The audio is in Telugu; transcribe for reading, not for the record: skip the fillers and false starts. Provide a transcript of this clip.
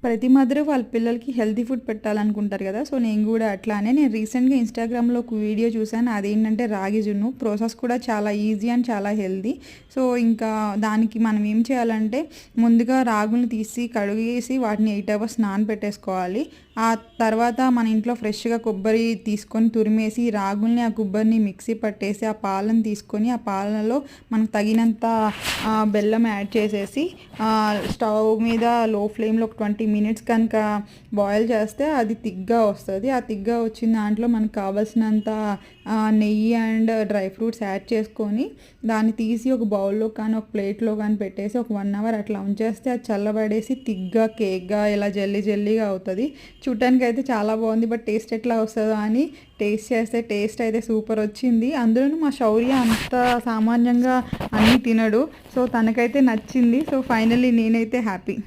ప్రతి మదర్ వాళ్ళ పిల్లలకి హెల్తీ ఫుడ్ పెట్టాలనుకుంటారు కదా. సో నేను కూడా అట్లానే నేను రీసెంట్గా ఇన్స్టాగ్రామ్లో ఒక వీడియో చూశాను. అదేంటంటే రాగి జున్ను ప్రాసెస్ కూడా చాలా ఈజీ అండ్ చాలా హెల్తీ. సో ఇంకా దానికి మనం ఏం చేయాలంటే ముందుగా రాగులను తీసి కడిగేసి వాటిని 8 అవర్స్ నానబెట్టేసుకోవాలి. ఆ తర్వాత మన ఇంట్లో ఫ్రెష్గా కొబ్బరి తీసుకొని తురిమేసి రాగుల్ని ఆ కొబ్బరిని మిక్సీ పట్టేసి ఆ పాలను తీసుకొని ఆ పాలలో మనకు తగినంత బెల్లం యాడ్ చేసేసి స్టవ్ మీద లో ఫ్లేమ్లో ఒక 20 మినిట్స్ కనుక బాయిల్ చేస్తే అది తిగ్గా వస్తుంది. ఆ తిగ్గా వచ్చిన దాంట్లో మనకు కావాల్సినంత నెయ్యి అండ్ డ్రై ఫ్రూట్స్ యాడ్ చేసుకొని దాన్ని తీసి ఒక బౌల్లో కానీ ఒక ప్లేట్లో కానీ పెట్టేసి ఒక 1 అవర్ అట్లా ఉంచేస్తే అది చల్లబడేసి తిగ్గా కేక్గా ఇలా జల్లీగా అవుతుంది. చూడటానికి అయితే చాలా బాగుంది. బట్ టేస్ట్ ఎట్లా వస్తుందో అని టేస్ట్ చేస్తే టేస్ట్ అయితే సూపర్ వచ్చింది. అందులోనూ మా శౌర్య అంత సామాన్యంగా అన్నీ తినడు. సో తనకైతే నచ్చింది. సో ఫైనల్లీ నేనైతే హ్యాపీ.